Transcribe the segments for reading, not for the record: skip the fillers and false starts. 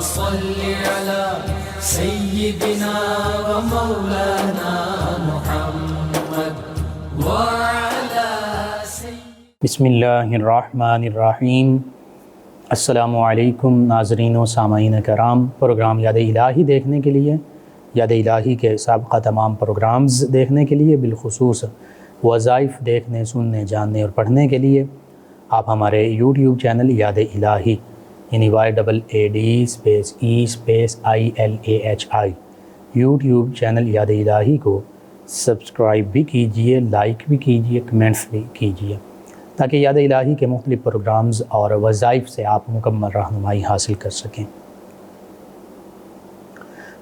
صل على سيدنا ومولانا محمد وعلى بسم اللہ الرحمن الرحیم۔ السلام علیکم ناظرین و سامعین کرام۔ پروگرام یاد الہی دیکھنے کے لیے، یاد الہی کے سابقہ تمام پروگرامز دیکھنے کے لیے، بالخصوص وظائف دیکھنے، سننے، جاننے اور پڑھنے کے لیے آپ ہمارے یوٹیوب چینل یاد الہی یعنی YAADEILAHI یوٹیوب چینل یاد الہی کو سبسکرائب بھی کیجئے، لائک بھی کیجئے، کمنٹس بھی کیجئے، تاکہ یاد الہی کے مختلف پروگرامز اور وظائف سے آپ مکمل رہنمائی حاصل کر سکیں۔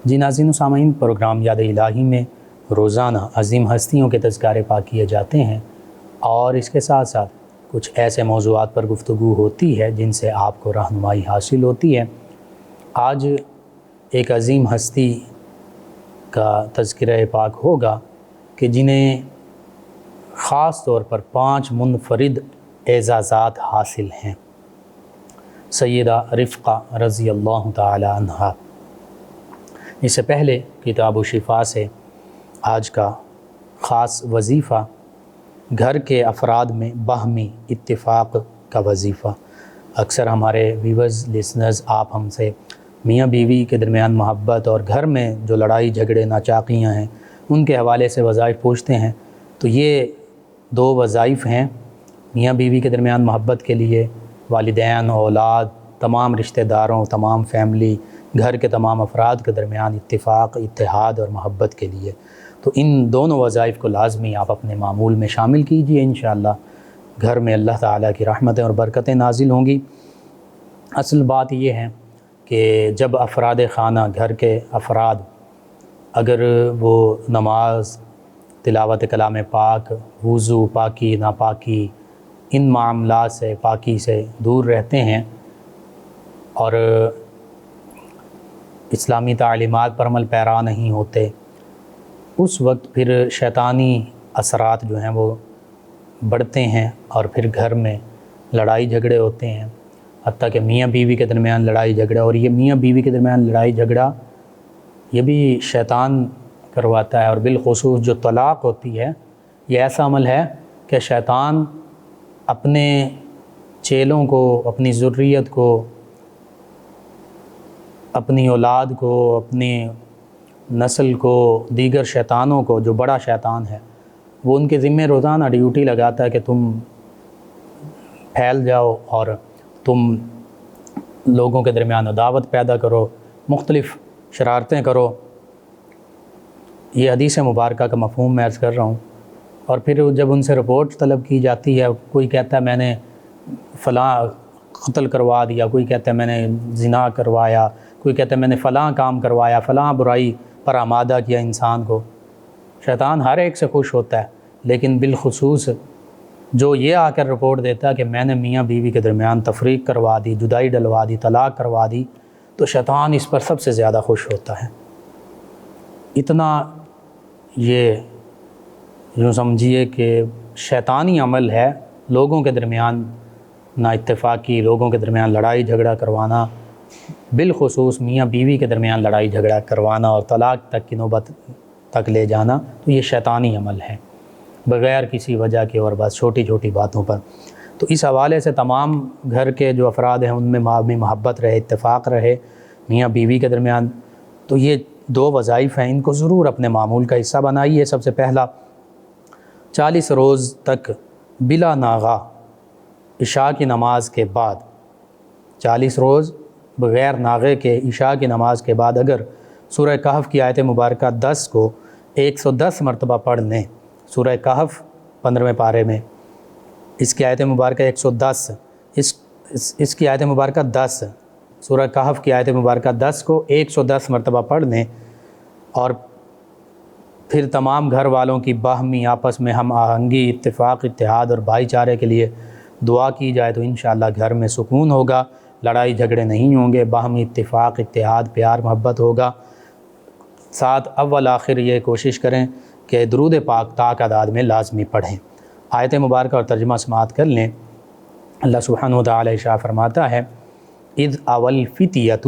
جی ناظرین و سامعین، پروگرام یاد الہی میں روزانہ عظیم ہستیوں کے تذکارے پاک کیے جاتے ہیں اور اس کے ساتھ ساتھ کچھ ایسے موضوعات پر گفتگو ہوتی ہے جن سے آپ کو رہنمائی حاصل ہوتی ہے۔ آج ایک عظیم ہستی کا تذکرہ پاک ہوگا کہ جنہیں خاص طور پر 5 منفرد اعزازات حاصل ہیں۔ سیدہ رفقہ رضی اللہ تعالی عنہا۔ اس سے پہلے کتاب و شفا سے آج کا خاص وظیفہ گھر کے افراد میں باہمی اتفاق کا وظیفہ۔ اکثر ہمارے ویورز، لسنرز، آپ ہم سے میاں بیوی کے درمیان محبت اور گھر میں جو لڑائی جھگڑے ناچاقیاں ہیں ان کے حوالے سے وظائف پوچھتے ہیں، تو یہ 2 وظائف ہیں میاں بیوی کے درمیان محبت کے لیے، والدین، اولاد، تمام رشتہ داروں، تمام فیملی، گھر کے تمام افراد کے درمیان اتفاق، اتحاد اور محبت کے لیے۔ تو ان دونوں وظائف کو لازمی آپ اپنے معمول میں شامل کیجئے، انشاءاللہ گھر میں اللہ تعالیٰ کی رحمتیں اور برکتیں نازل ہوں گی۔ اصل بات یہ ہے کہ جب افراد خانہ، گھر کے افراد، اگر وہ نماز، تلاوت کلام پاک، وضو، پاکی، ناپاکی، ان معاملات سے، پاکی سے دور رہتے ہیں اور اسلامی تعلیمات پر عمل پیرا نہیں ہوتے، اس وقت پھر شیطانی اثرات جو ہیں وہ بڑھتے ہیں اور پھر گھر میں لڑائی جھگڑے ہوتے ہیں، حتیٰ کہ میاں بیوی کے درمیان لڑائی جھگڑا، اور یہ میاں بیوی کے درمیان لڑائی جھگڑا یہ بھی شیطان کرواتا ہے۔ اور بالخصوص جو طلاق ہوتی ہے، یہ ایسا عمل ہے کہ شیطان اپنے چیلوں کو، اپنی ذریت کو، اپنی اولاد کو، اپنی نسل کو، دیگر شیطانوں کو، جو بڑا شیطان ہے وہ ان کے ذمہ روزانہ ڈیوٹی لگاتا ہے کہ تم پھیل جاؤ اور تم لوگوں کے درمیان عداوت پیدا کرو، مختلف شرارتیں کرو۔ یہ حدیث مبارکہ کا مفہوم میں عرض کر رہا ہوں۔ اور پھر جب ان سے رپورٹ طلب کی جاتی ہے، کوئی کہتا ہے میں نے فلاں قتل کروا دیا، کوئی کہتا ہے میں نے زنا کروایا، کوئی کہتا ہے میں نے فلاں کام کروایا، فلاں برائی پر آمادہ کیا انسان کو۔ شیطان ہر ایک سے خوش ہوتا ہے، لیکن بالخصوص جو یہ آ کر رپورٹ دیتا ہے کہ میں نے میاں بیوی کے درمیان تفریق کروا دی، جدائی ڈلوا دی، طلاق کروا دی، تو شیطان اس پر سب سے زیادہ خوش ہوتا ہے۔ اتنا یہ یوں سمجھیے کہ شیطانی عمل ہے لوگوں کے درمیان نا اتفاقی، لوگوں کے درمیان لڑائی جھگڑا کروانا، بالخصوص میاں بیوی کے درمیان لڑائی جھگڑا کروانا اور طلاق تک کی نوبت تک لے جانا، تو یہ شیطانی عمل ہے بغیر کسی وجہ کے اور بس چھوٹی چھوٹی باتوں پر۔ تو اس حوالے سے تمام گھر کے جو افراد ہیں ان میں محبت رہے، اتفاق رہے میاں بیوی کے درمیان۔ تو یہ 2 وظائف ہیں، ان کو ضرور اپنے معمول کا حصہ بنائیے۔ سب سے پہلا، 40 روز تک بلا ناغہ عشاء کی نماز کے بعد، 40 روز بغیر ناغے کے عشاء کی نماز کے بعد اگر سورہ کہف کی آیت مبارکہ 10 کو 110 مرتبہ پڑھ لیں، سورہ کہف 15ویں پارے میں اس کی آیت مبارکہ 110، اس کی آیت مبارکہ 10، سورہ کہف کی آیت مبارکہ 10 کو 110 مرتبہ پڑھ لیں، اور پھر تمام گھر والوں کی باہمی آپس میں ہم آہنگی، اتفاق، اتحاد اور بھائی چارے کے لیے دعا کی جائے تو انشاءاللہ گھر میں سکون ہوگا، لڑائی جھگڑے نہیں ہوں گے، باہمی اتفاق، اتحاد، پیار، محبت ہوگا۔ ساتھ اول آخر یہ کوشش کریں کہ درود پاک تعداد میں لازمی پڑھیں۔ آیت مبارکہ اور ترجمہ سماعت کر لیں۔ اللہ سبحانہ و تعالی ارشاد فرماتا ہے، اذ اول فتیۃ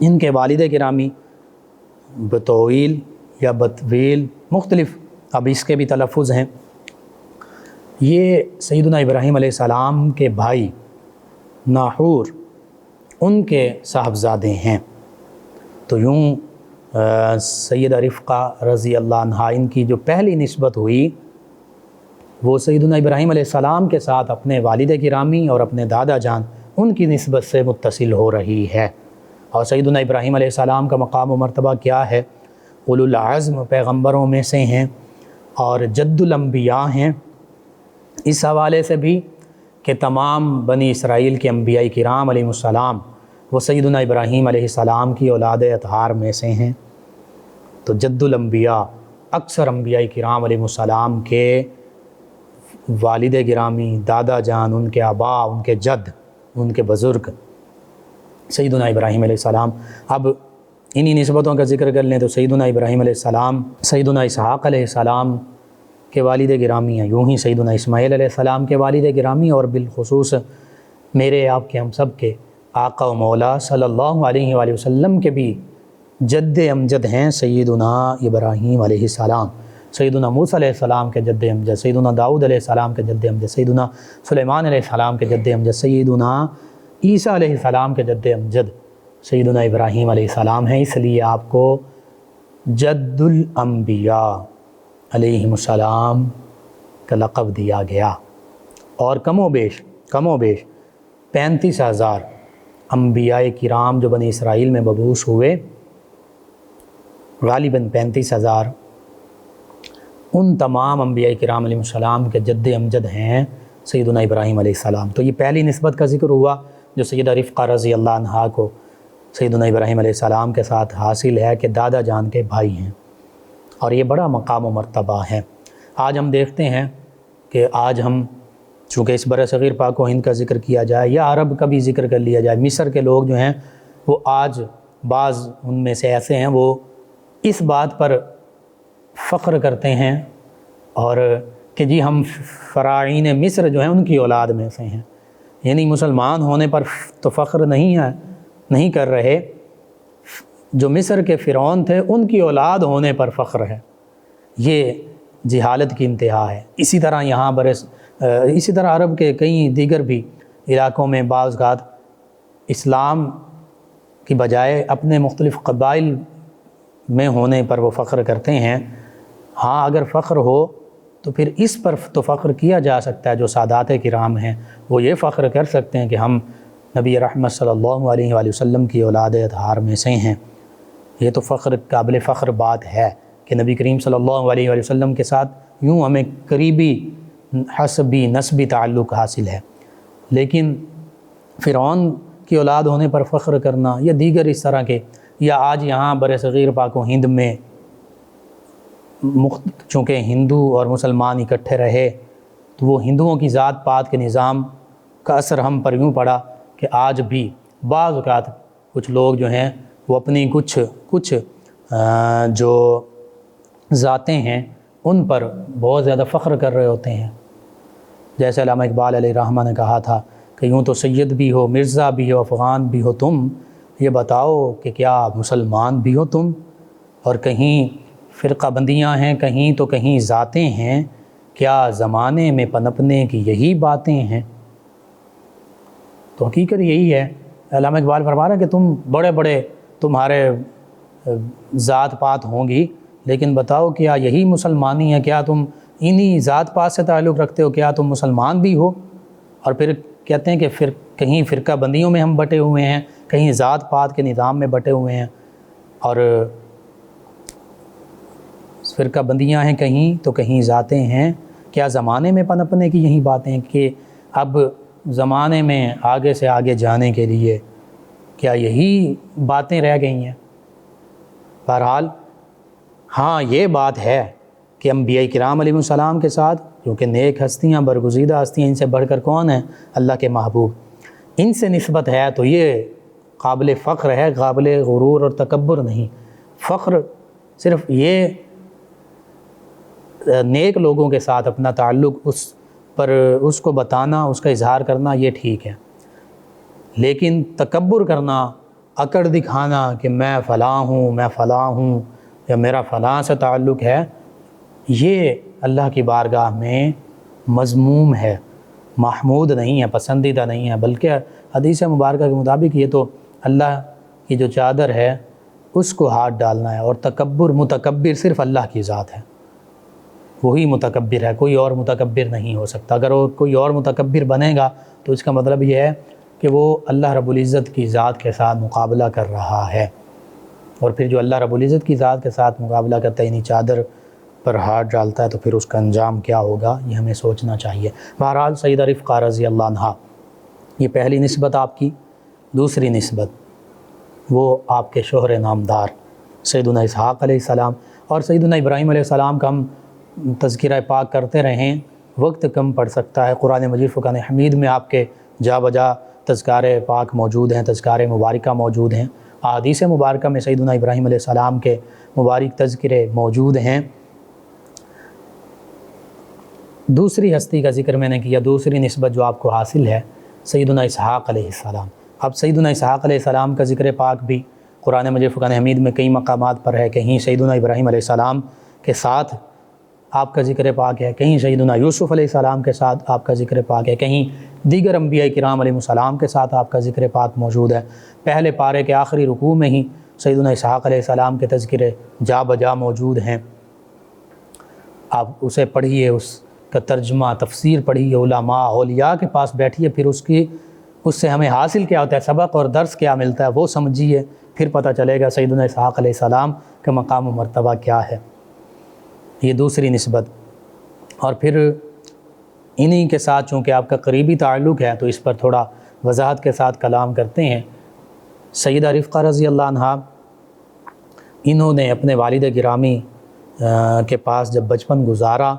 ان کے والد گرامی بطویل یا بطویل مختلف اب اس کے بھی تلفظ ہیں، یہ سیدنا ابراہیم علیہ السلام کے بھائی ناحور ان کے صاحبزادے ہیں۔ تو یوں سیدہ رفقہ رضی اللہ عنہا ان کی جو پہلی نسبت ہوئی وہ سیدنا ابراہیم علیہ السلام کے ساتھ اپنے والد گرامی اور اپنے دادا جان ان کی نسبت سے متصل ہو رہی ہے۔ اور سیدنا ابراہیم علیہ السلام کا مقام و مرتبہ کیا ہے؟ اولو العزم پیغمبروں میں سے ہیں اور جد الانبیاء ہیں، اس حوالے سے بھی کہ تمام بنی اسرائیل کے انبیاء کرام علیہ السلام وہ سیدنا ابراہیم علیہ السلام کی اولاد اطہار میں سے ہیں۔ تو جد الانبیاء اکثر انبیاء کرام علیہ السلام کے والد گرامی، دادا جان، ان کے آبا، ان کے جد، ان کے بزرگ سیدنا ابراہیم علیہ السلام۔ اب انہی نسبتوں کا ذکر کر لیں تو سیدنا ابراہیم علیہ السلام سیدنا اسحاق علیہ السلام کے والد گرامی ہیں، یوں ہی سیدنا اسماعیل علیہ السلام کے والد گرامی، اور بالخصوص میرے آپ کے ہم سب کے آقا و مولا صلی اللہ علیہ وآلہ وسلم کے بھی جد امجد ہیں سیدنا ابراہیم علیہ السلام، سیدنا موسیٰ علیہ السلام کے جد امجد، سیدنا داؤد علیہ السلام کے جد امجد، سیدنا سلیمان علیہ السلام کے جد امجد، سیدنا عیسیٰ علیہ السلام کے جد امجد سیدنا ابراہیم علیہ السلام ہیں۔ اس لیے آپ کو جد الانبیاء علیہ السلام کا لقب دیا گیا۔ اور کم و بیش 35,000 انبیاء کرام جو بنی اسرائیل میں مبعوث ہوئے، غالباً 35,000 ان تمام انبیاء کرام علیہ السلام کے جد امجد ہیں سیدنا ابراہیم علیہ السلام۔ تو یہ پہلی نسبت کا ذکر ہوا جو سیدہ رفقہ رضی اللہ عنہا کو سیدنا ابراہیم علیہ السلام کے ساتھ حاصل ہے کہ دادا جان کے بھائی ہیں، اور یہ بڑا مقام و مرتبہ ہے۔ آج ہم دیکھتے ہیں کہ آج ہم چونکہ اس برصغیر پاک و ہند کا ذکر کیا جائے یا عرب کا بھی ذکر کر لیا جائے، مصر کے لوگ جو ہیں وہ آج بعض ان میں سے ایسے ہیں وہ اس بات پر فخر کرتے ہیں اور کہ جی ہم فراعین مصر جو ہیں ان کی اولاد میں سے ہیں، یعنی مسلمان ہونے پر تو فخر نہیں کر رہے، جو مصر کے فرعون تھے ان کی اولاد ہونے پر فخر ہے۔ یہ جہالت کی انتہا ہے۔ اسی طرح عرب کے کئی دیگر بھی علاقوں میں بعض اوقات اسلام کی بجائے اپنے مختلف قبائل میں ہونے پر وہ فخر کرتے ہیں۔ ہاں اگر فخر ہو تو پھر اس پر تو فخر کیا جا سکتا ہے، جو سادات کرام ہیں وہ یہ فخر کر سکتے ہیں کہ ہم نبی رحمت صلی اللہ علیہ وآلہ وسلم کی اولاد اطہار میں سے ہیں۔ یہ تو قابل فخر بات ہے کہ نبی کریم صلی اللہ علیہ وآلہ وسلم کے ساتھ یوں ہمیں قریبی حسبی نسبی تعلق حاصل ہے، لیکن فرعون کی اولاد ہونے پر فخر کرنا یا دیگر اس طرح کے، یا آج یہاں برصغیر پاک و ہند میں چونکہ ہندو اور مسلمان اکٹھے رہے تو وہ ہندوؤں کی ذات پات کے نظام کا اثر ہم پر یوں پڑا کہ آج بھی بعض اوقات کچھ لوگ جو ہیں وہ اپنی کچھ جو ذاتیں ہیں ان پر بہت زیادہ فخر کر رہے ہوتے ہیں۔ جیسے علامہ اقبال علیہ الرحمہ نے کہا تھا کہ یوں تو سید بھی ہو، مرزا بھی ہو، افغان بھی ہو تم، یہ بتاؤ کہ کیا مسلمان بھی ہو تم؟ اور کہیں فرقہ بندیاں ہیں، کہیں تو کہیں ذاتیں ہیں، کیا زمانے میں پنپنے کی یہی باتیں ہیں؟ تو حقیقت یہی ہے، علامہ اقبال فرما رہا ہے کہ تم بڑے تمہارے ذات پات ہوں گی، لیکن بتاؤ کیا یہی مسلمانی ہے؟ کیا تم انہی ذات پات سے تعلق رکھتے ہو؟ کیا تم مسلمان بھی ہو؟ اور پھر کہتے ہیں کہ کہیں فرقہ بندیوں میں ہم بٹے ہوئے ہیں، کہیں ذات پات کے نظام میں بٹے ہوئے ہیں، اور فرقہ بندیاں ہیں کہیں تو کہیں ذاتیں ہیں، کیا زمانے میں پنپنے کی یہی باتیں ہیں؟ کہ اب زمانے میں آگے سے آگے جانے کے لیے کیا یہی باتیں رہ گئی ہیں؟ بہرحال ہاں یہ بات ہے کہ انبیاء کرام علیہ السلام کے ساتھ کیونکہ نیک ہستیاں، برگزیدہ ہستیاں، ان سے بڑھ کر کون ہیں؟ اللہ کے محبوب، ان سے نسبت ہے تو یہ قابل فخر ہے، قابل غرور اور تکبر نہیں۔ فخر صرف یہ نیک لوگوں کے ساتھ اپنا تعلق اس کو بتانا، اس کا اظہار کرنا، یہ ٹھیک ہے، لیکن تکبر کرنا، اکڑ دکھانا کہ میں فلاں ہوں یا میرا فلاں سے تعلق ہے، یہ اللہ کی بارگاہ میں مذموم ہے، محمود نہیں ہے، پسندیدہ نہیں ہے، بلکہ حدیث مبارکہ کے مطابق یہ تو اللہ کی جو چادر ہے اس کو ہاتھ ڈالنا ہے۔ اور متکبر صرف اللہ کی ذات ہے، وہی متکبر ہے، کوئی اور متکبر نہیں ہو سکتا۔ اگر وہ کوئی اور متکبر بنے گا تو اس کا مطلب یہ ہے کہ وہ اللہ رب العزت کی ذات کے ساتھ مقابلہ کر رہا ہے، اور پھر جو اللہ رب العزت کی ذات کے ساتھ مقابلہ کرتا ہے، یعنی چادر پر ہاتھ ڈالتا ہے، تو پھر اس کا انجام کیا ہوگا یہ ہمیں سوچنا چاہیے۔ بہرحال سیدہ رفقہ رضی اللہ عنہا، یہ پہلی نسبت آپ کی۔ دوسری نسبت وہ آپ کے شوہر نامدار سیدنا اسحاق علیہ السلام اور سیدنا ابراہیم علیہ السلام کا ہم تذکرہ پاک کرتے رہیں، وقت کم پڑ سکتا ہے۔ قرآن مجید فرقان حمید میں آپ کے جا بجا تذکار پاک موجود ہیں، تذکار مبارکہ موجود ہیں، احادیث مبارکہ میں سیدنا ابراہیم علیہ السلام کے مبارک تذکرے موجود ہیں۔ دوسری ہستی کا ذکر میں نے کیا، دوسری نسبت جو آپ کو حاصل ہے سیدنا اسحاق علیہ السلام۔ اب سیدنا اسحاق علیہ السلام کا ذکر پاک بھی قرآن مجید فرقان حمید میں کئی مقامات پر ہے، کہیں سیدنا ابراہیم علیہ السلام کے ساتھ آپ کا ذکر پاک ہے، کہیں سیدنا یوسف علیہ السلام کے ساتھ آپ کا ذکر پاک ہے، کہیں دیگر انبیاء کرام علیہ السلام کے ساتھ آپ کا ذکر پاک موجود ہے۔ پہلے پارے کے آخری رکوع میں ہی سیدنا اسحاق علیہ السلام کے تذکرے جا بجا موجود ہیں، آپ اسے پڑھیے، اس کا ترجمہ تفسیر پڑھیے، علماء اولیاء کے پاس بیٹھیے، پھر اس سے ہمیں حاصل کیا ہوتا ہے، سبق اور درس کیا ملتا ہے وہ سمجھیے، پھر پتہ چلے گا سیدنا اسحاق علیہ السلام کا مقام و مرتبہ کیا ہے۔ یہ دوسری نسبت۔ اور پھر انہی کے ساتھ چونکہ آپ کا قریبی تعلق ہے تو اس پر تھوڑا وضاحت کے ساتھ کلام کرتے ہیں۔ سیدہ رفقہ رضی اللہ عنہا، انہوں نے اپنے والد گرامی کے پاس جب بچپن گزارا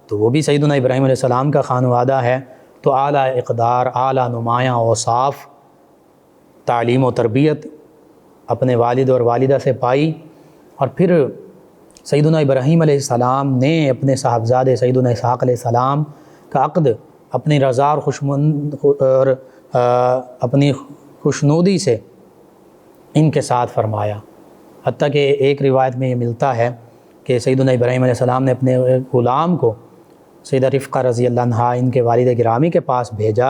تو وہ بھی سیدنا ابراہیم علیہ السلام کا خانوادہ ہے، تو اعلیٰ اقدار، اعلیٰ نمایاں اوصاف، تعلیم و تربیت اپنے والد اور والدہ سے پائی۔ اور پھر سیدنا ابراہیم علیہ السلام نے اپنے صاحبزادے سیدنا اسحاق علیہ السلام کا عقد اپنی رضا اور اپنی خوشنودی سے ان کے ساتھ فرمایا، حتیٰ کہ ایک روایت میں یہ ملتا ہے کہ سیدنا ابراہیم علیہ السلام نے اپنے غلام کو سیدہ رفقہ رضی اللہ عنہا ان کے والد گرامی کے پاس بھیجا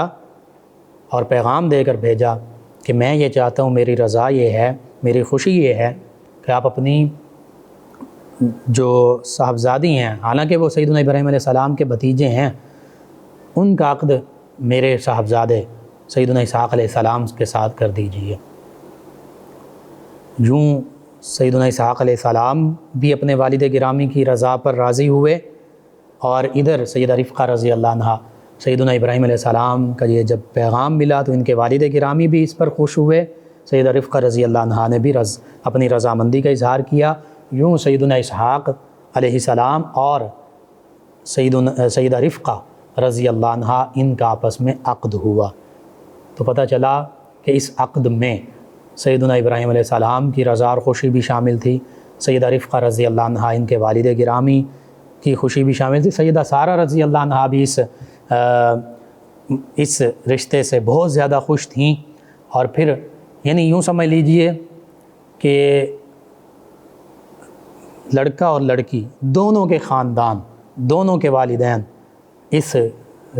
اور پیغام دے کر بھیجا کہ میں یہ چاہتا ہوں، میری رضا یہ ہے، میری خوشی یہ ہے کہ آپ اپنی جو صاحبزادی ہیں، حالانکہ وہ سیدنا ابراہیم علیہ السلام کے بھتیجے ہیں، ان کا عقد میرے صاحبزادے سیدنا اسحاق علیہ السلام کے ساتھ کر دیجئے۔ یوں سیدنا اسحاق علیہ السلام بھی اپنے والد گرامی کی رضا پر راضی ہوئے، اور ادھر سیدہ رفقہ رضی اللہ عنہا سیدنا ابراہیم علیہ السلام کا یہ جب پیغام ملا تو ان کے والد گرامی بھی اس پر خوش ہوئے، سیدہ رفقہ رضی اللہ عنہا نے بھی اپنی رضامندی کا اظہار کیا۔ یوں سیدنا اسحاق علیہ السلام اور سیدہ رفقہ رضی اللہ عنہا ان کا آپس میں عقد ہوا، تو پتہ چلا کہ اس عقد میں سیدنا ابراہیم علیہ السلام کی رضا اور خوشی بھی شامل تھی، سیدہ رفقہ رضی اللہ عنہا ان کے والد گرامی کی خوشی بھی شامل تھی، سیدہ سارہ رضی اللہ عنہا بھی اس رشتے سے بہت زیادہ خوش تھیں۔ اور پھر یعنی یوں سمجھ لیجئے کہ لڑکا اور لڑکی دونوں کے خاندان، دونوں کے والدین اس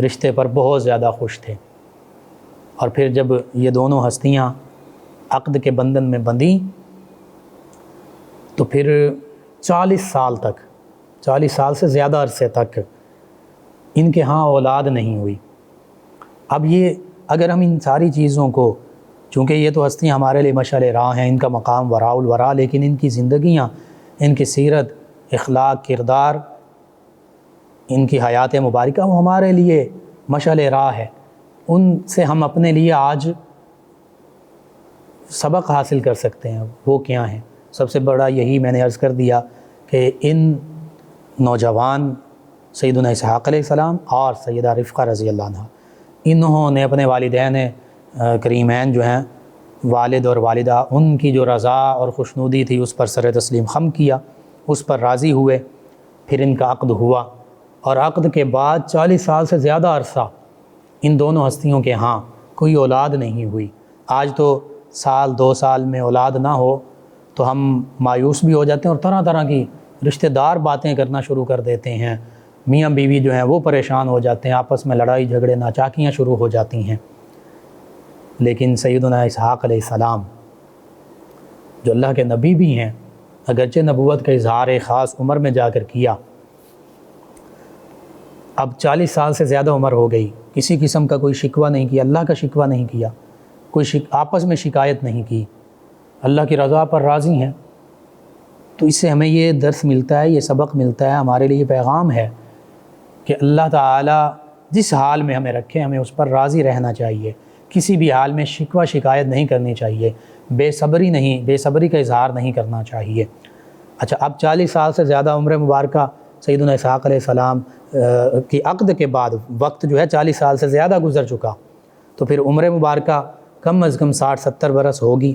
رشتے پر بہت زیادہ خوش تھے۔ اور پھر جب یہ دونوں ہستیاں عقد کے بندھن میں بندھیں تو پھر 40 سال سے زیادہ عرصے تک ان کے ہاں اولاد نہیں ہوئی۔ اب یہ اگر ہم ان ساری چیزوں کو، چونکہ یہ تو ہستیاں ہمارے لیے مشعل راہ ہیں، ان کا مقام وراء الورا، لیکن ان کی زندگیاں، ان کی سیرت، اخلاق، کردار، ان کی حیات مبارکہ وہ ہمارے لیے مشعل راہ ہے، ان سے ہم اپنے لیے آج سبق حاصل کر سکتے ہیں۔ وہ کیا ہیں؟ سب سے بڑا یہی میں نے عرض کر دیا کہ ان نوجوان سیدنا اسحاق علیہ السلام اور سیدہ رفقہ رضی اللہ عنہ، انہوں نے اپنے والدین کریمین جو ہیں، والد اور والدہ، ان کی جو رضا اور خوشنودی تھی اس پر سر تسلیم خم کیا، اس پر راضی ہوئے، پھر ان کا عقد ہوا، اور عقد کے بعد 40 سال سے زیادہ عرصہ ان دونوں ہستیوں کے ہاں کوئی اولاد نہیں ہوئی۔ آج تو سال 2 سال میں اولاد نہ ہو تو ہم مایوس بھی ہو جاتے ہیں اور طرح طرح کی رشتہ دار باتیں کرنا شروع کر دیتے ہیں، میاں بیوی جو ہیں وہ پریشان ہو جاتے ہیں، آپس میں لڑائی جھگڑے ناچاکیاں شروع ہو جاتی ہیں۔ لیکن سیدنا اسحاق علیہ السلام جو اللہ کے نبی بھی ہیں، اگرچہ نبوت کا اظہار ایک خاص عمر میں جا کر کیا، اب 40 سال سے زیادہ عمر ہو گئی، کسی قسم کا کوئی شکوہ نہیں کیا، اللہ کا شکوہ نہیں کیا، کوئی آپس میں شکایت نہیں کی، اللہ کی رضا پر راضی ہیں۔ تو اس سے ہمیں یہ درس ملتا ہے، یہ سبق ملتا ہے، ہمارے لیے یہ پیغام ہے کہ اللہ تعالیٰ جس حال میں ہمیں رکھے ہمیں اس پر راضی رہنا چاہیے، کسی بھی حال میں شکوہ شکایت نہیں کرنی چاہیے، بے صبری کا اظہار نہیں کرنا چاہیے۔ اچھا، اب 40 سال سے زیادہ عمر مبارکہ سیدنا اسحاق علیہ السلام کی عقد کے بعد وقت جو ہے 40 سال سے زیادہ گزر چکا، تو پھر عمر مبارکہ کم از کم 60-70 برس ہوگی۔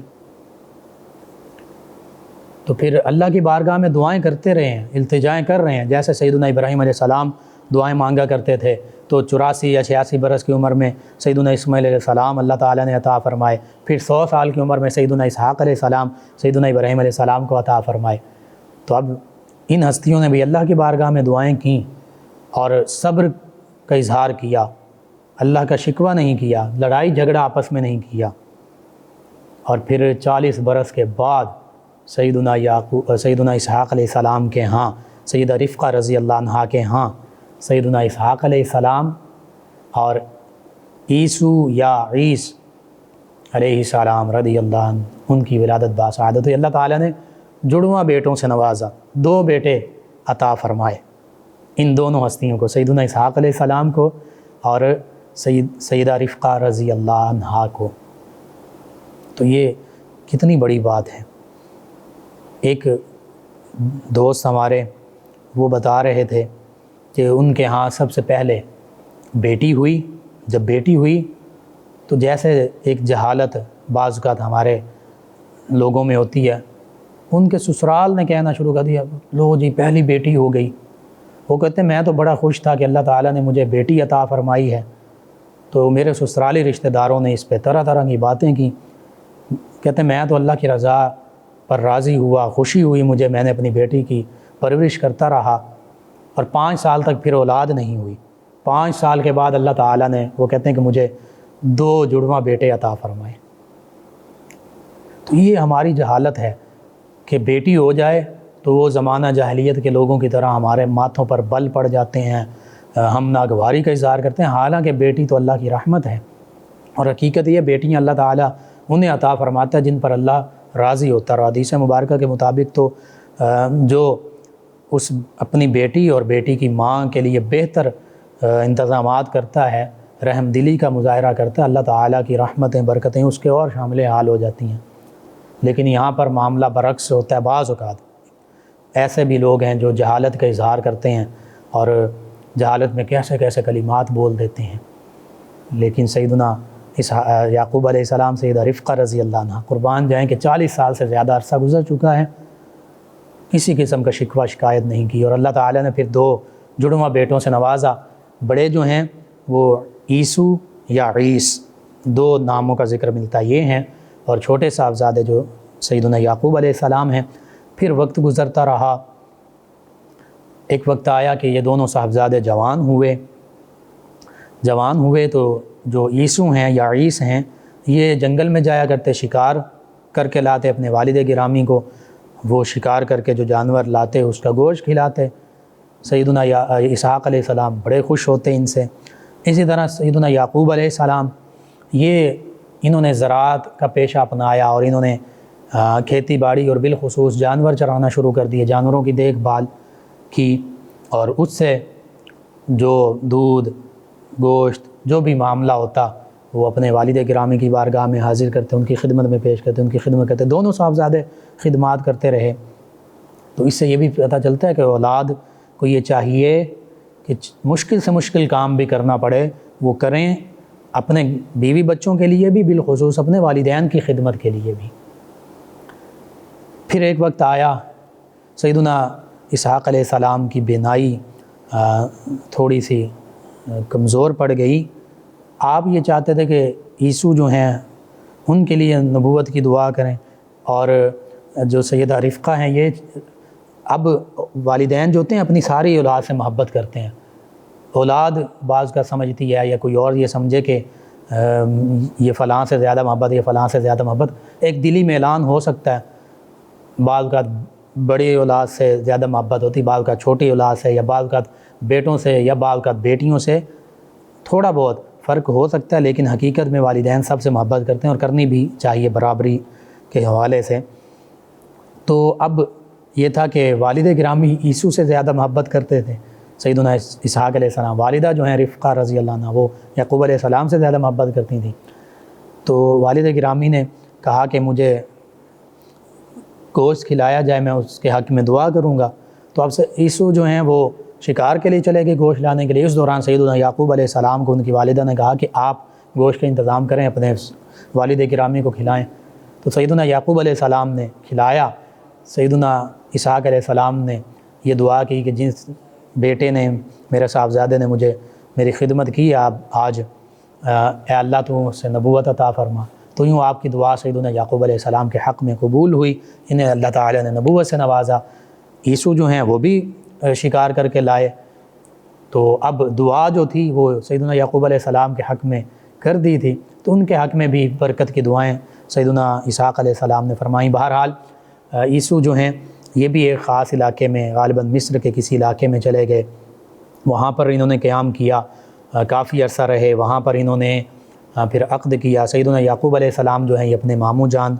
تو پھر اللہ کی بارگاہ میں دعائیں کرتے رہے ہیں، التجائیں کر رہے ہیں، جیسے سیدنا ابراہیم علیہ السلام دعائیں مانگا کرتے تھے، تو 84 یا 86 برس کی عمر میں سیدنا اسماعیل علیہ السلام اللہ تعالیٰ نے عطا فرمائے، پھر 100 سال کی عمر میں سیدنا اسحاق علیہ السلام سیدنا ابراہیم علیہ السلام کو عطا فرمائے۔ تو اب ان ہستیوں نے بھی اللہ کی بارگاہ میں دعائیں کیں اور صبر کا اظہار کیا، اللہ کا شکوہ نہیں کیا، لڑائی جھگڑا آپس میں نہیں کیا، اور پھر 40 برس کے بعد سیدنا اسحاق علیہ السلام کے ہاں، سیدہ رفقہ رضی اللہ عنہا کے ہاں سیدنا اسحاق علیہ السلام اور عیسو یا عیس علیہ السلام رضی اللہ عنہ ان کی ولادت باسعادت ہوئی۔ اللہ تعالیٰ نے جڑواں بیٹوں سے نوازا، 2 بیٹے عطا فرمائے ان دونوں ہستیوں کو، سیدنا اسحاق علیہ السلام کو اور سیدہ رفقہ رضی اللہ عنہا کو۔ تو یہ کتنی بڑی بات ہے۔ ایک دوست ہمارے وہ بتا رہے تھے کہ ان کے ہاں سب سے پہلے بیٹی ہوئی، جب بیٹی ہوئی تو جیسے ایک جہالت بعض اوقات ہمارے لوگوں میں ہوتی ہے، ان کے سسرال نے کہنا شروع کر دیا، لو جی پہلی بیٹی ہو گئی۔ وہ کہتے ہیں میں تو بڑا خوش تھا کہ اللہ تعالیٰ نے مجھے بیٹی عطا فرمائی ہے، تو میرے سسرالی رشتہ داروں نے اس پہ طرح طرح کی باتیں کی۔ کہتے ہیں میں تو اللہ کی رضا پر راضی ہوا، خوشی ہوئی مجھے، میں نے اپنی بیٹی کی پرورش کرتا رہا، اور 5 سال تک پھر اولاد نہیں ہوئی۔ 5 سال کے بعد اللہ تعالیٰ نے، وہ کہتے ہیں کہ مجھے 2 جڑواں بیٹے عطا فرمائے۔ تو یہ ہماری جہالت ہے کہ بیٹی ہو جائے تو وہ زمانہ جاہلیت کے لوگوں کی طرح ہمارے ماتھوں پر بل پڑ جاتے ہیں، ہم ناگواری کا اظہار کرتے ہیں، حالانکہ بیٹی تو اللہ کی رحمت ہے، اور حقیقت یہ بیٹیاں اللہ تعالیٰ انہیں عطا فرماتا ہے جن پر اللہ راضی ہوتا ہے۔ حدیث مبارکہ کے مطابق تو جو اس اپنی بیٹی اور بیٹی کی ماں کے لیے بہتر انتظامات کرتا ہے، رحم دلی کا مظاہرہ کرتا ہے، اللہ تعالیٰ کی رحمتیں برکتیں اس کے اور شامل حال ہو جاتی ہیں۔ لیکن یہاں پر معاملہ برعکس ہوتا ہے، بعض اوقات ایسے بھی لوگ ہیں جو جہالت کا اظہار کرتے ہیں اور جہالت میں کیسے کیسے کلمات بول دیتے ہیں۔ لیکن سیدنا یعقوب علیہ السلام، سیدہ رفقہ رضی اللہ عنہ قربان جائیں کہ 40 سال سے زیادہ عرصہ گزر چکا ہے، کسی قسم کا شکوہ شکایت نہیں کی، اور اللہ تعالیٰ نے پھر 2 جڑواں بیٹوں سے نوازا۔ بڑے جو ہیں وہ عیسو یا عیس، 2 ناموں کا ذکر ملتا یہ ہیں، اور چھوٹے صاحبزادے جو سیدنا یعقوب علیہ السلام ہیں۔ پھر وقت گزرتا رہا، ایک وقت آیا کہ یہ دونوں صاحبزادے جوان ہوئے تو جو عیسو ہیں یا عیس ہیں یہ جنگل میں جایا کرتے، شکار کر کے لاتے اپنے والد گرامی کو، وہ شکار کر کے جو جانور لاتے اس کا گوشت کھلاتے۔ سیدنا اسحاق علیہ السلام بڑے خوش ہوتے ان سے۔ اسی طرح سیدنا یعقوب علیہ السلام انہوں نے زراعت کا پیشہ اپنایا، اور انہوں نے کھیتی باڑی اور بالخصوص جانور چرانا شروع کر دیے، جانوروں کی دیکھ بھال کی، اور اس سے جو دودھ گوشت جو بھی معاملہ ہوتا وہ اپنے والد گرامی کی بارگاہ میں حاضر کرتے، ان کی خدمت میں پیش کرتے، ان کی خدمت کرتے۔ دونوں صاحبزادے خدمات کرتے رہے۔ تو اس سے یہ بھی پتہ چلتا ہے کہ اولاد کو یہ چاہیے کہ مشکل سے مشکل کام بھی کرنا پڑے وہ کریں، اپنے بیوی بچوں کے لیے بھی، بالخصوص اپنے والدین کی خدمت کے لیے بھی۔ پھر ایک وقت آیا سیدنا اسحاق علیہ السلام کی بینائی تھوڑی سی کمزور پڑ گئی۔ آپ یہ چاہتے تھے کہ عیسو جو ہیں ان کے لیے نبوت کی دعا کریں۔ اور جو سیدہ رفقہ ہیں، یہ اب والدین جو ہوتے ہیں اپنی ساری اولاد سے محبت کرتے ہیں۔ اولاد بعض کا سمجھتی ہے یا کوئی اور یہ سمجھے کہ یہ فلاں سے زیادہ محبت، یہ فلاں سے زیادہ محبت، ایک دلی میں اعلان ہو سکتا ہے۔ بعض کا بڑی اولاد سے زیادہ محبت ہوتی، بعض کا چھوٹی اولاد سے، یا بعض کا بیٹوں سے، یا بعض کا بیٹیوں سے، تھوڑا بہت فرق ہو سکتا ہے، لیکن حقیقت میں والدین سب سے محبت کرتے ہیں اور کرنی بھی چاہیے برابری کے حوالے سے۔ تو اب یہ تھا کہ والد گرامی عیسو سے زیادہ محبت کرتے تھے، سیدنا اسحاق علیہ السلام۔ والدہ جو ہیں رفقہ رضی اللہ عنہ، وہ یعقوب علیہ السلام سے زیادہ محبت کرتی تھیں۔ تو والد گرامی نے کہا کہ مجھے گوشت کھلایا جائے، میں اس کے حق میں دعا کروں گا۔ تو اب سے عیسو جو ہیں وہ شکار کے لیے چلے گئے گوشت لانے کے لیے۔ اس دوران سیدنا یعقوب علیہ السلام کو ان کی والدہ نے کہا کہ آپ گوشت کا انتظام کریں، اپنے والد گرامی کو کھلائیں۔ تو سیدنا یعقوب علیہ السلام نے کھلایا۔ سیدنا اسحاق علیہ السلام نے یہ دعا کی کہ جس بیٹے نے، میرے صاحبزادے نے مجھے میری خدمت کی، آپ آج اے اللہ تو اس سے نبوت عطا فرما۔ تو یوں آپ کی دعا سیدنا یعقوب علیہ السلام کے حق میں قبول ہوئی، انہیں اللہ تعالیٰ نے نبوت سے نوازا۔ عیسو جو ہیں وہ بھی شکار کر کے لائے۔ تو اب دعا جو تھی وہ سیدنا یعقوب علیہ السلام کے حق میں کر دی تھی، تو ان کے حق میں بھی برکت کی دعائیں سیدنا اسحاق علیہ السلام نے فرمائیں۔ بہرحال عیسو جو ہیں یہ بھی ایک خاص علاقے میں، غالباً مصر کے کسی علاقے میں چلے گئے، وہاں پر انہوں نے قیام کیا، کافی عرصہ رہے وہاں پر۔ انہوں نے پھر عقد کیا۔ سیدنا یعقوب علیہ السلام جو ہیں یہ اپنے ماموں جان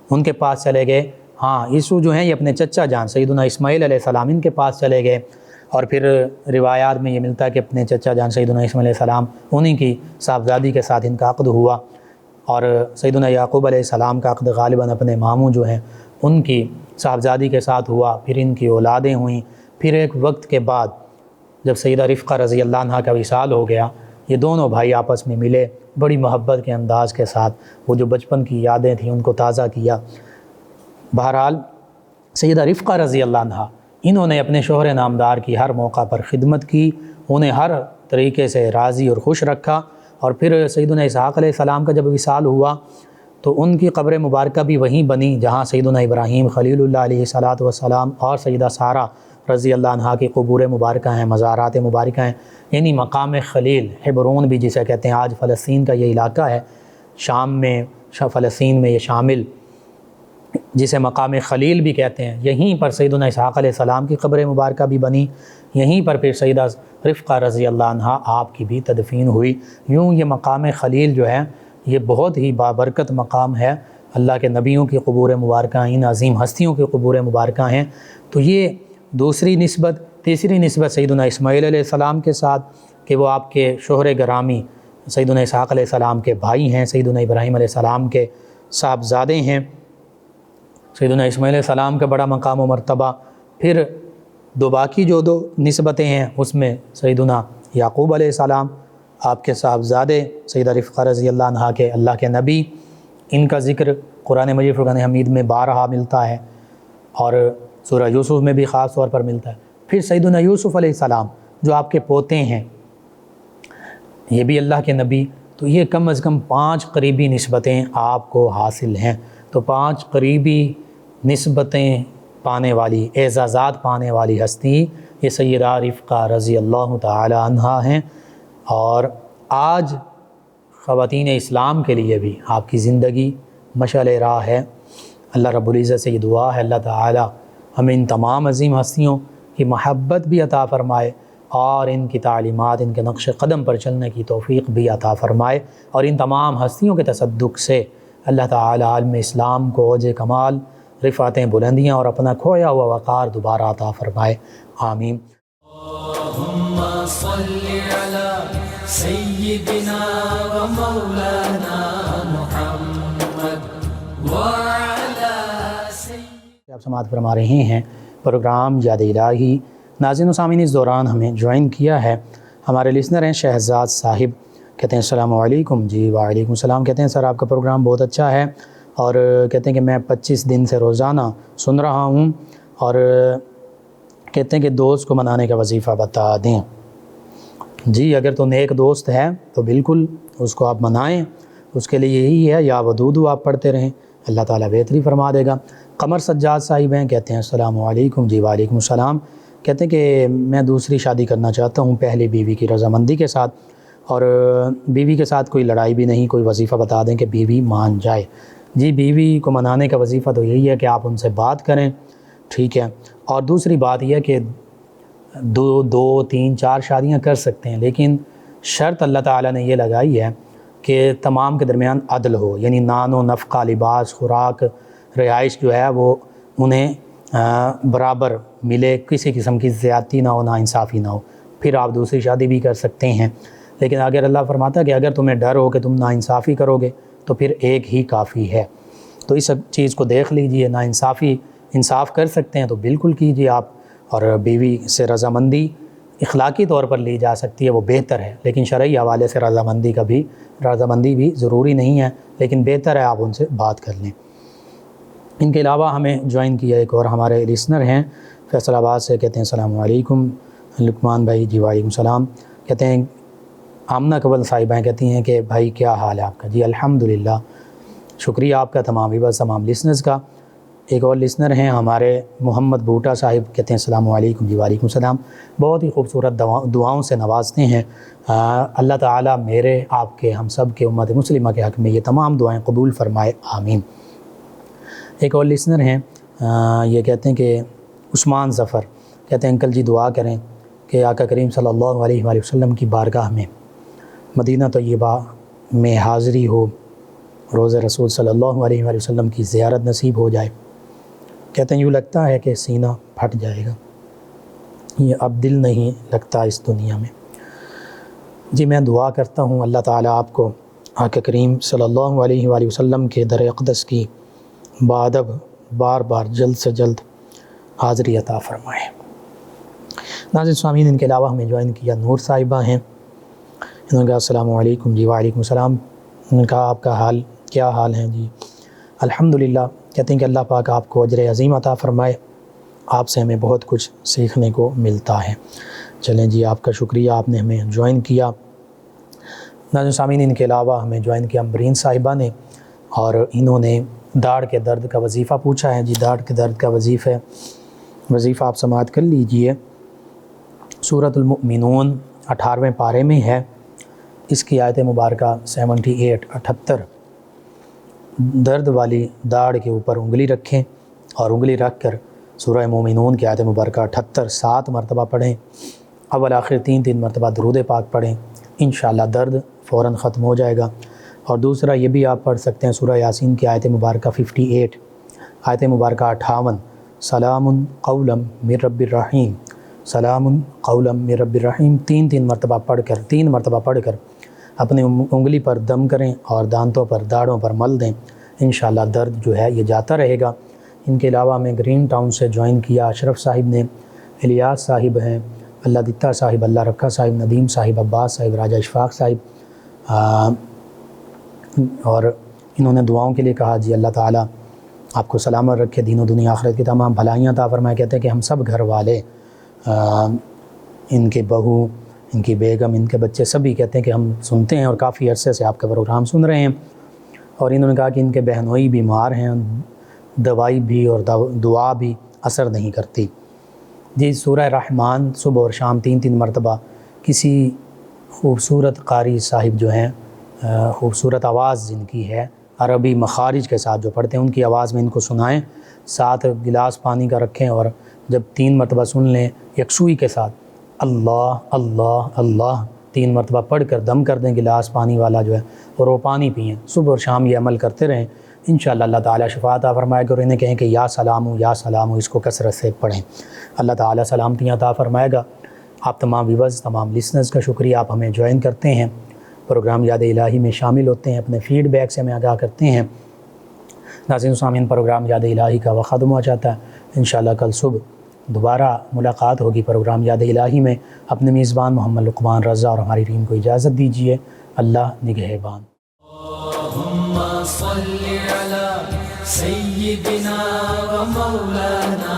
ان کے پاس چلے گئے۔ ہاں، عیسو جو ہیں یہ اپنے چچا جان سیدنا اسماعیل علیہ السلام ان کے پاس چلے گئے، اور پھر روایات میں یہ ملتا ہے کہ اپنے چچا جان سیدنا اسماعیل علیہ السلام انہی کی صاحبزادی کے ساتھ ان کا عقد ہوا، اور سیدنا یعقوب علیہ السلام کا عقد غالباً اپنے ماموں جو ہیں ان کی صاحبزادی کے ساتھ ہوا، پھر ان کی اولادیں ہوئیں۔ پھر ایک وقت کے بعد جب سیدہ رفقہ رضی اللہ عنہ کا وصال ہو گیا، یہ دونوں بھائی آپس میں ملے، بڑی محبت کے انداز کے ساتھ وہ جو بچپن کی یادیں تھیں ان کو تازہ کیا۔ بہرحال سیدہ رفقہ رضی اللہ عنہ انہوں نے اپنے شوہر نامدار کی ہر موقع پر خدمت کی، انہیں ہر طریقے سے راضی اور خوش رکھا۔ اور پھر سیدنا اسحاق علیہ السلام کا جب وصال ہوا تو ان کی قبر مبارکہ بھی وہیں بنی جہاں سیدنا ابراہیم خلیل اللہ علیہ الصلاۃ والسلام اور سیدہ سارہ رضی اللہ عنہ کی قبور مبارکہ ہیں، مزارات مبارکہ ہیں، یعنی مقام خلیل، حبرون بھی جسے کہتے ہیں، آج فلسطین کا یہ علاقہ ہے، شام میں، فلسطین میں یہ شامل، جسے مقام خلیل بھی کہتے ہیں۔ یہیں پر سیدنا اسحاق علیہ السلام کی قبر مبارکہ بھی بنی، یہیں پر پھر سیدہ رفقہ رضی اللہ عنہ آپ کی بھی تدفین ہوئی۔ یوں یہ مقام خلیل جو ہے یہ بہت ہی بابرکت مقام ہے، اللہ کے نبیوں کی قبور مبارکہ، ان عظیم ہستیوں کی قبور مبارکہ ہیں۔ تو یہ دوسری نسبت۔ تیسری نسبت سیدنا اسماعیل علیہ السلام کے ساتھ کہ وہ آپ کے شوہر گرامی سیدنا اسحاق علیہ السلام کے بھائی ہیں، سیدنا ابراہیم علیہ السلام کے صاحبزادے ہیں۔ سیدنا اسماعیل علیہ السلام کا بڑا مقام و مرتبہ۔ پھر باقی جو دو نسبتیں ہیں اس میں سیدنا یعقوب علیہ السلام، آپ کے صاحبزادے سیدہ رفقہ رضی اللہ عنہ کے اللہ کے نبی، ان کا ذکر قرآن مجید فرقان حمید میں بارہا ملتا ہے، اور سورہ یوسف میں بھی خاص طور پر ملتا ہے۔ پھر سیدنا یوسف علیہ السلام جو آپ کے پوتے ہیں، یہ بھی اللہ کے نبی۔ تو یہ کم از کم 5 قریبی نسبتیں آپ کو حاصل ہیں۔ تو 5 قریبی نسبتیں پانے والی، اعزازات پانے والی ہستی یہ سیدہ رفقہ رضی اللہ تعالی عنہا ہیں۔ اور آج خواتین اسلام کے لیے بھی آپ کی زندگی مشعل راہ ہے۔ اللہ رب العزت سے یہ دعا ہے اللہ تعالی ہمیں ان تمام عظیم ہستیوں کی محبت بھی عطا فرمائے، اور ان کی تعلیمات، ان کے نقش قدم پر چلنے کی توفیق بھی عطا فرمائے، اور ان تمام ہستیوں کے تصدق سے اللہ تعالی عالم اسلام کو عوج کمال، رفعتیں، بلندیاں اور اپنا کھویا ہوا وقار دوبارہ عطا فرمائے، آمین۔ اللہم صلی علی سیدنا و مولانا محمد وعلی آپ سماعت فرما رہے ہیں پروگرام یاد الہی۔ ناظرین و سامعین، اس دوران ہمیں جوائن کیا ہے ہمارے لسنر ہیں شہزاد صاحب، کہتے ہیں السلام علیکم۔ جی وعلیکم السلام۔ کہتے ہیں سر آپ کا پروگرام بہت اچھا ہے، اور کہتے ہیں کہ میں 25 دن سے روزانہ سن رہا ہوں، اور کہتے ہیں کہ دوست کو منانے کا وظیفہ بتا دیں۔ جی اگر تو نیک دوست ہے تو بالکل اس کو آپ منائیں، اس کے لیے یہی ہے یا ودود آپ پڑھتے رہیں، اللہ تعالیٰ بہتری فرما دے گا۔ قمر سجاد صاحب ہیں، کہتے ہیں السلام علیکم۔ جی وعلیکم السلام۔ کہتے ہیں کہ میں دوسری شادی کرنا چاہتا ہوں پہلی بیوی کی رضامندی کے ساتھ، اور بیوی کے ساتھ کوئی لڑائی بھی نہیں، کوئی وظیفہ بتا دیں کہ بیوی مان جائے۔ جی بیوی کو منانے کا وظیفہ تو یہی ہے کہ آپ ان سے بات کریں، ٹھیک ہے، اور دوسری بات یہ ہے کہ دو تین چار شادیاں کر سکتے ہیں، لیکن شرط اللہ تعالیٰ نے یہ لگائی ہے کہ تمام کے درمیان عدل ہو، یعنی نان و نفقہ، لباس، خوراک، رہائش جو ہے وہ انہیں برابر ملے، کسی قسم کی زیادتی نہ ہو، ناانصافی نہ ہو، پھر آپ دوسری شادی بھی کر سکتے ہیں۔ لیکن اگر اللہ فرماتا ہے کہ اگر تمہیں ڈر ہو کہ تم ناانصافی کرو گے تو پھر ایک ہی کافی ہے، تو اس چیز کو دیکھ لیجئے۔ ناانصافی انصاف کر سکتے ہیں تو بالکل کیجئے آپ، اور بیوی سے رضامندی اخلاقی طور پر لی جا سکتی ہے، وہ بہتر ہے، لیکن شرعی حوالے سے رضامندی بھی ضروری نہیں ہے، لیکن بہتر ہے آپ ان سے بات کر لیں۔ ان کے علاوہ ہمیں جوائن کیا ایک اور ہمارے لسنر ہیں فیصل آباد سے، کہتے ہیں السلام علیکم لقمان بھائی۔ جی وعلیکم السلام۔ کہتے ہیں آمنہ قبل صاحبہ کہتی ہیں کہ بھائی کیا حال ہے آپ کا؟ جی الحمدللہ، شکریہ آپ کا تمام لسنرز کا۔ ایک اور لسنر ہیں ہمارے محمد بوٹا صاحب، کہتے ہیں السلام علیکم۔ جی وعلیکم السلام۔ بہت ہی خوبصورت دعاؤں سے نوازتے ہیں، اللہ تعالیٰ میرے، آپ کے، ہم سب کے، امت مسلمہ کے حق میں یہ تمام دعائیں قبول فرمائے، آمین۔ ایک اور لسنر ہیں، یہ کہتے ہیں کہ عثمان ظفر، کہتے ہیں انکل جی دعا کریں کہ آقا کریم صلی اللہ علیہ وآلہ وسلم کی بارگاہ میں مدینہ طیبہ میں حاضری ہو، روضہ رسول صلی اللہ علیہ وآلہ وسلم کی زیارت نصیب ہو جائے۔ کہتے ہیں یوں لگتا ہے کہ سینہ پھٹ جائے گا، یہ اب دل نہیں لگتا اس دنیا میں۔ جی میں دعا کرتا ہوں اللہ تعالیٰ آپ کو آقا کریم صلی اللہ علیہ وآلہ وسلم کے در اقدس کی بادب بار بار جلد سے جلد حاضری عطا فرمائے۔ ناظرین سامعین، ان کے علاوہ ہمیں جوائن کیا نور صاحبہ ہیں، انہوں نے کہا السلام علیکم۔ جی وعلیکم السلام۔ انہوں نے کہا آپ کا کیا حال ہے؟ جی الحمدللہ۔ کہتے ہیں کہ اللہ پاک آپ کو اجر عظیم عطا فرمائے، آپ سے ہمیں بہت کچھ سیکھنے کو ملتا ہے۔ چلیں جی، آپ کا شکریہ، آپ نے ہمیں جوائن کیا۔ ناظرین سامعین، ان کے علاوہ ہمیں جوائن کیا امبرین صاحبہ نے، اور انہوں نے داڑھ کے درد کا وظیفہ پوچھا ہے۔ جی داڑھ کے درد کا وظیفہ آپ سماعت کر لیجئے۔ سورۃ المؤمنون 18ویں پارے میں ہے، اس کی آیت مبارکہ 78 درد والی داڑھ کے اوپر انگلی رکھیں، اور انگلی رکھ کر سورہ مومنون کی آیت مبارکہ 78 7 مرتبہ پڑھیں، اول آخر 3 مرتبہ درود پاک پڑھیں، انشاءاللہ درد فوراً ختم ہو جائے گا۔ اور دوسرا یہ بھی آپ پڑھ سکتے ہیں سورہ یاسین کی آیت مبارکہ 58 آیت مبارکہ 58 سلام قولا من رب الرحیم، سلام قولا من رب الرحیم، 3 مرتبہ پڑھ کر اپنی انگلی پر دم کریں اور دانتوں پر، داڑھوں پر مل دیں، انشاءاللہ درد جو ہے یہ جاتا رہے گا۔ ان کے علاوہ ہمیں گرین ٹاؤن سے جوائن کیا اشرف صاحب نے، الیاس صاحب ہیں، اللہ دتا صاحب، اللہ رکھا صاحب، ندیم صاحب، عباس صاحب، راجہ اشفاق صاحب، اور انہوں نے دعاؤں کے لیے کہا۔ جی اللہ تعالیٰ آپ کو سلامت رکھے، دین و دنیا آخرت کی تمام بھلائیاں عطا فرمائے۔ کہتے ہیں کہ ہم سب گھر والے، ان کے بہو، ان کی بیگم، ان کے بچے، سبھی کہتے ہیں کہ ہم سنتے ہیں اور کافی عرصے سے آپ کا پروگرام سن رہے ہیں، اور انہوں نے کہا کہ ان کے بہنوئی بیمار ہیں، دوائی بھی اور دعا بھی اثر نہیں کرتی۔ جی سورہ رحمان صبح اور شام 3 مرتبہ کسی خوبصورت قاری صاحب جو ہیں، خوبصورت آواز جن کی ہے، عربی مخارج کے ساتھ جو پڑھتے ہیں، ان کی آواز میں ان کو سنائیں، ساتھ گلاس پانی کا رکھیں، اور جب 3 مرتبہ سن لیں یکسوئی کے ساتھ اللہ اللہ اللہ 3 مرتبہ پڑھ کر دم کر دیں گلاس پانی والا جو ہے، اور وہ پانی پئیں۔ صبح اور شام یہ عمل کرتے رہیں، انشاءاللہ اللہ تعالیٰ شفا عطا فرمائے گا، اور انہیں کہیں کہ یا سلام، اس کو کثرت سے پڑھیں، اللہ تعالیٰ سلامتیاں عطا فرمائے گا۔ آپ تمام ویورز، تمام لسنرز کا شکریہ، آپ ہمیں جوائن کرتے ہیں، پروگرام یاد الہی میں شامل ہوتے ہیں، اپنے فیڈ بیک سے ہمیں آگاہ کرتے ہیں۔ ناظرین سامعین، پروگرام یاد الہی کا وقت ختم ہو جاتا ہے، انشاءاللہ کل صبح دوبارہ ملاقات ہوگی پروگرام یاد الہی میں۔ اپنے میزبان محمد لقمان رضا اور ہماری ٹیم کو اجازت دیجیے، اللہ نگہبان۔ اللہم صل علی سیدنا و مولانا